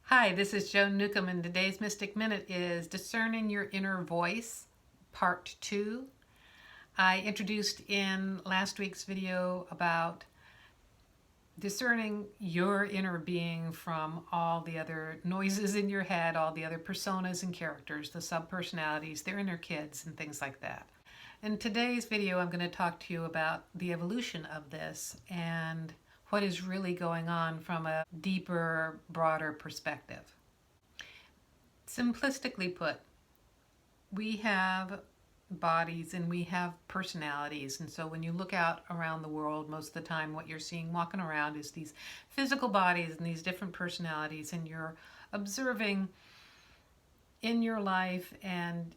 Hi, this is Joan Newcomb, and today's Mystic Minute is Discerning Your Inner Voice, Part 2. I introduced in last week's video about discerning your inner being from all the other noises in your head, all the other personas and characters, the sub-personalities, their inner kids, and things like that. In today's video, I'm going to talk to you about the evolution of this and what is really going on from a deeper, broader perspective. Simplistically put, we have bodies and we have personalities, and so when you look out around the world, most of the time what you're seeing walking around is these physical bodies and these different personalities, and you're observing in your life and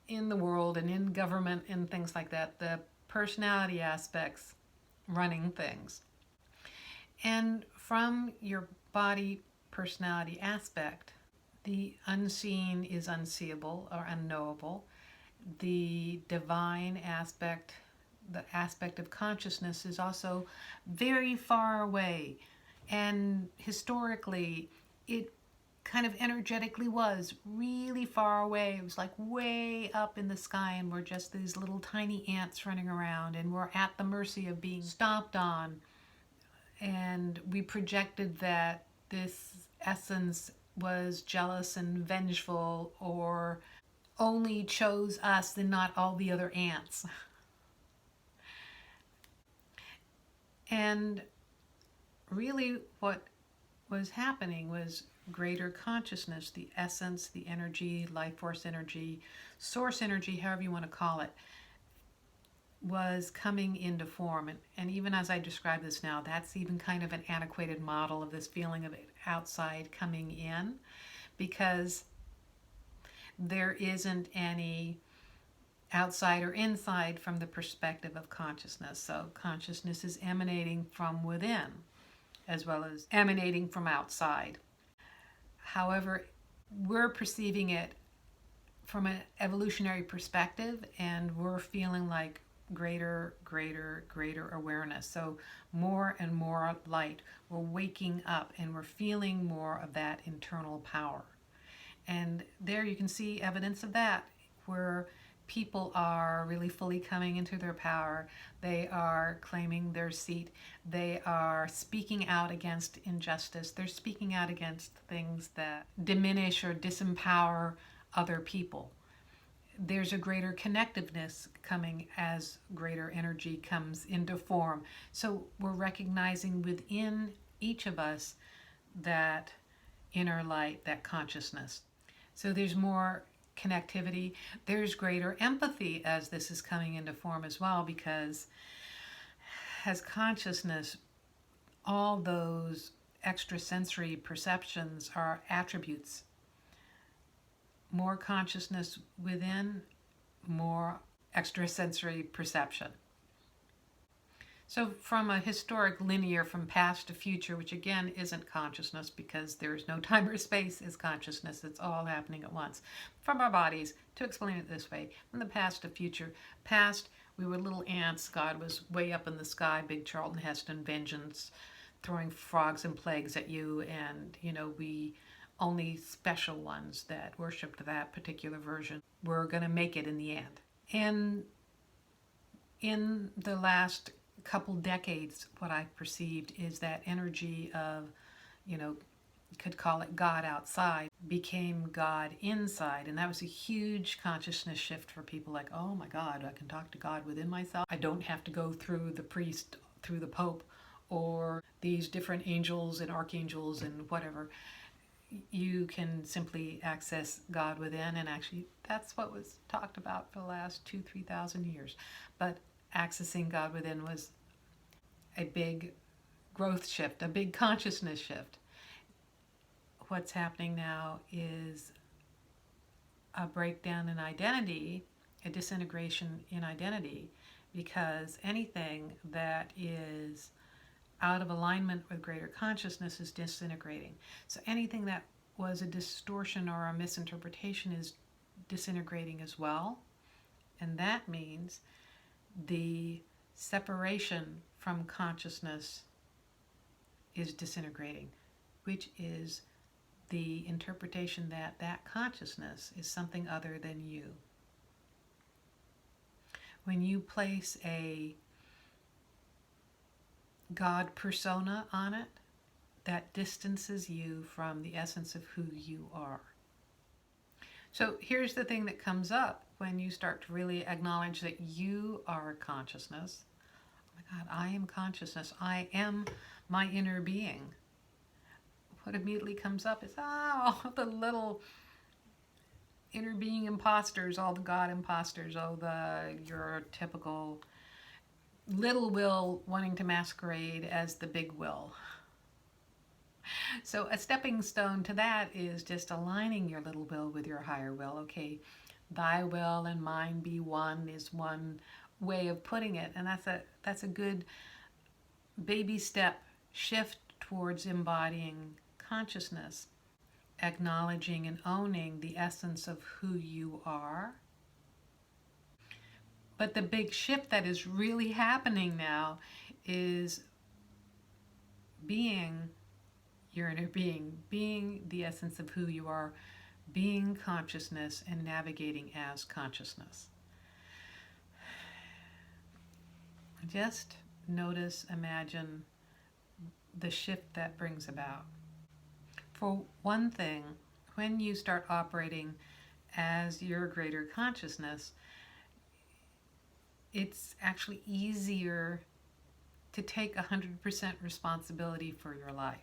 in the world and in government and things like that, the personality aspects running things. And from your body personality aspect, the unseen is unseeable or unknowable. The divine aspect, the aspect of consciousness, is also very far away. And historically, it kind of energetically was really far away. It was like way up in the sky, and we're just these little tiny ants running around, and we're at the mercy of being stomped on. And we projected that this essence was jealous and vengeful, or only chose us and not all the other ants. And really what was happening was greater consciousness, the essence, the energy, life force energy, source energy, however you want to call it, was coming into form. And even as I describe this now, that's even kind of an antiquated model of this feeling of it outside coming in, because there isn't any outside or inside from the perspective of consciousness. So consciousness is emanating from within as well as emanating from outside. However, we're perceiving it from an evolutionary perspective, and we're feeling like greater awareness. So more and more light. We're waking up and we're feeling more of that internal power. And there you can see evidence of that, where people are really fully coming into their power. They are claiming their seat. They are speaking out against injustice. They're speaking out against things that diminish or disempower other people. There's a greater connectiveness coming as greater energy comes into form. So we're recognizing within each of us that inner light, that consciousness. So there's more connectivity. There's greater empathy as this is coming into form as well, because as consciousness, all those extrasensory perceptions are attributes. More consciousness within, more extrasensory perception. So from a historic linear from past to future, which again isn't consciousness because there's no time or space is consciousness, it's all happening at once. From our bodies, to explain it this way, from the past to future, past we were little ants, God was way up in the sky, big Charlton Heston vengeance, throwing frogs and plagues at you, and we only special ones that worshipped that particular version were going to make it in the end. And in the last couple decades, what I've perceived is that energy of, could call it God outside, became God inside. And that was a huge consciousness shift for people, like, oh my God, I can talk to God within myself. I don't have to go through the priest, through the Pope, or these different angels and archangels and whatever. You can simply access God within, and actually that's what was talked about for the last 2,000-3,000 years. But accessing God within was a big growth shift, a big consciousness shift. What's happening now is a breakdown in identity, a disintegration in identity, because anything that is out of alignment with greater consciousness is disintegrating. So anything that was a distortion or a misinterpretation is disintegrating as well. And that means the separation from consciousness is disintegrating, which is the interpretation that that consciousness is something other than you. When you place a God persona on it, that distances you from the essence of who you are. So here's the thing that comes up when you start to really acknowledge that you are consciousness. Oh my God, I am consciousness. I am my inner being. What immediately comes up is, oh, the little inner being imposters, all the God imposters, your typical little will wanting to masquerade as the big will. So a stepping stone to that is just aligning your little will with your higher will. Okay, thy will and mine be one is one way of putting it, and that's a good baby step shift towards embodying consciousness, acknowledging and owning the essence of who you are. But the big shift that is really happening now is being your inner being the essence of who you are, being consciousness and navigating as consciousness. Just notice, imagine the shift that brings about. For one thing, when you start operating as your greater consciousness, it's actually easier to take 100% responsibility for your life.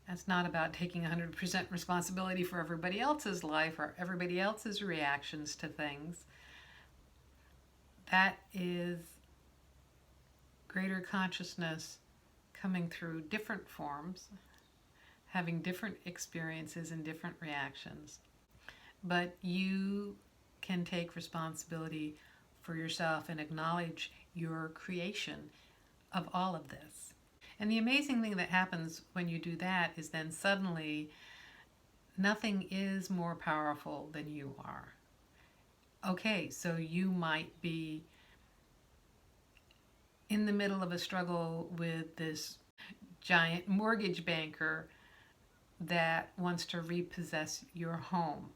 That's not about taking 100% responsibility for everybody else's life or everybody else's reactions to things. That is greater consciousness coming through different forms, having different experiences and different reactions. But you can take responsibility for yourself and acknowledge your creation of all of this. And the amazing thing that happens when you do that is then suddenly nothing is more powerful than you are. Okay, so you might be in the middle of a struggle with this giant mortgage banker that wants to repossess your home.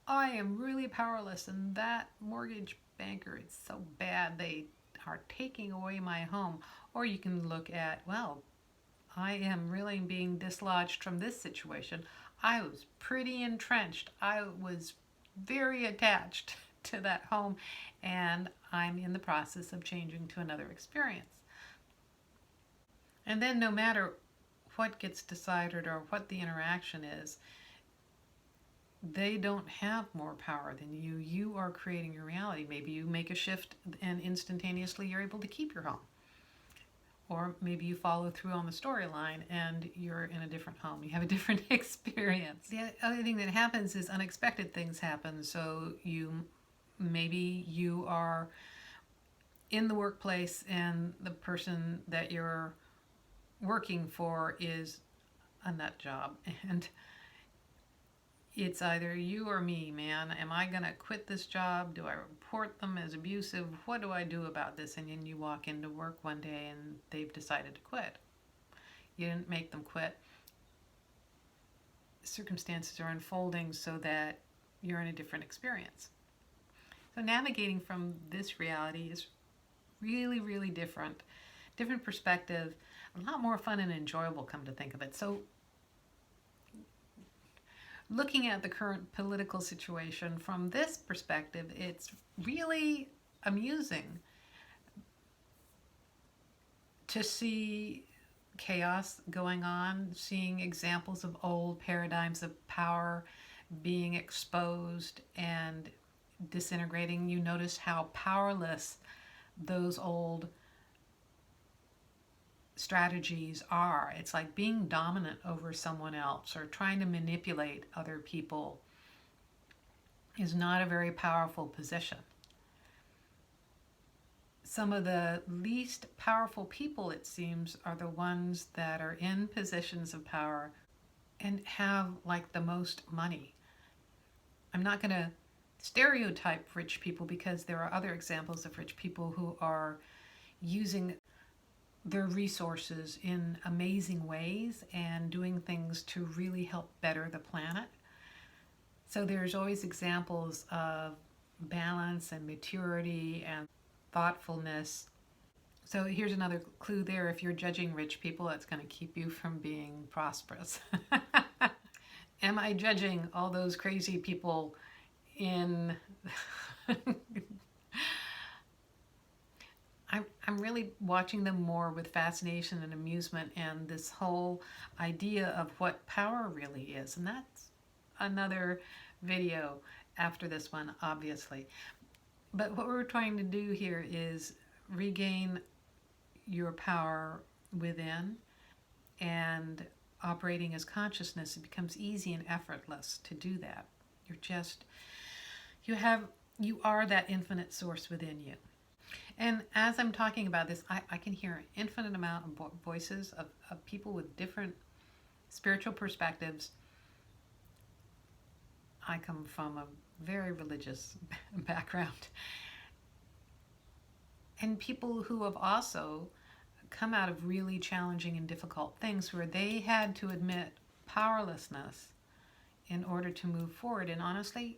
I am really powerless, and that mortgage banker, it's so bad, they are taking away my home. Or you can look at, well, I am really being dislodged from this situation. I was pretty entrenched. I was very attached to that home, and I'm in the process of changing to another experience. And then no matter what gets decided or what the interaction is, they don't have more power than you. You are creating your reality. Maybe you make a shift and instantaneously you're able to keep your home. Or maybe you follow through on the storyline and you're in a different home. You have a different experience. The other thing that happens is unexpected things happen. So maybe you are in the workplace and the person that you're working for is a nut job. And it's either you or me, man. Am I going to quit this job? Do I report them as abusive? What do I do about this? And then you walk into work one day and they've decided to quit. You didn't make them quit. Circumstances are unfolding so that you're in a different experience. So navigating from this reality is really, really different. Different perspective, a lot more fun and enjoyable, come to think of it. So looking at the current political situation from this perspective, it's really amusing to see chaos going on, seeing examples of old paradigms of power being exposed and disintegrating. You notice how powerless those old strategies are. It's like being dominant over someone else or trying to manipulate other people is not a very powerful position. Some of the least powerful people, it seems, are the ones that are in positions of power and have like the most money. I'm not going to stereotype rich people because there are other examples of rich people who are using their resources in amazing ways and doing things to really help better the planet. So there's always examples of balance and maturity and thoughtfulness. So here's another clue there. If you're judging rich people, it's going to keep you from being prosperous. Am I judging all those crazy people in... I'm really watching them more with fascination and amusement and this whole idea of what power really is. And that's another video after this one, obviously. But what we're trying to do here is regain your power within, and operating as consciousness, it becomes easy and effortless to do that. You are that infinite source within you. And as I'm talking about this, I can hear an infinite amount of voices of people with different spiritual perspectives. I come from a very religious background. And people who have also come out of really challenging and difficult things where they had to admit powerlessness in order to move forward. And honestly,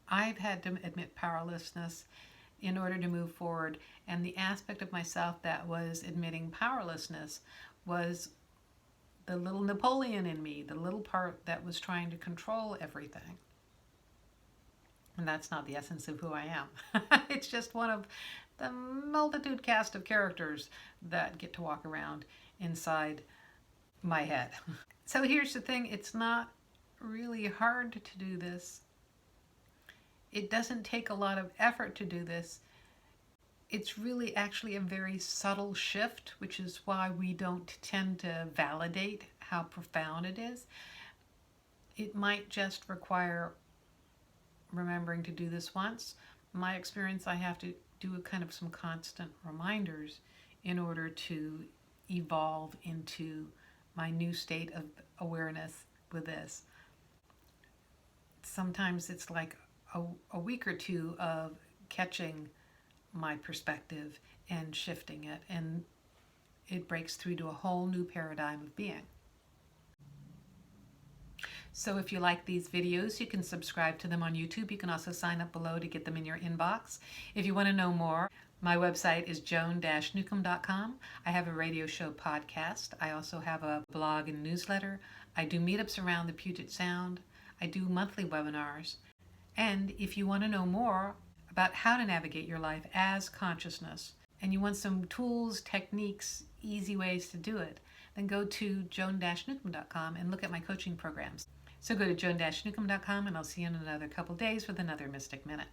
I've had to admit powerlessness in order to move forward. And the aspect of myself that was admitting powerlessness was the little Napoleon in me, the little part that was trying to control everything. And that's not the essence of who I am. It's just one of the multitude cast of characters that get to walk around inside my head. So here's the thing, it's not really hard to do this. It doesn't take a lot of effort to do this. It's really actually a very subtle shift, which is why we don't tend to validate how profound it is. It might just require remembering to do this once. In my experience, I have to do a kind of some constant reminders in order to evolve into my new state of awareness with this. Sometimes it's like a week or two of catching my perspective and shifting it, and it breaks through to a whole new paradigm of being. So if you like these videos, you can subscribe to them on YouTube. You can also sign up below to get them in your inbox. If you want to know more, my website is joan-newcomb.com. I have a radio show podcast. I also have a blog and newsletter. I do meetups around the Puget Sound. I do monthly webinars. And if you want to know more about how to navigate your life as consciousness, and you want some tools, techniques, easy ways to do it, then go to joan-newcomb.com and look at my coaching programs. So go to joan-newcomb.com, and I'll see you in another couple days with another Mystic Minute.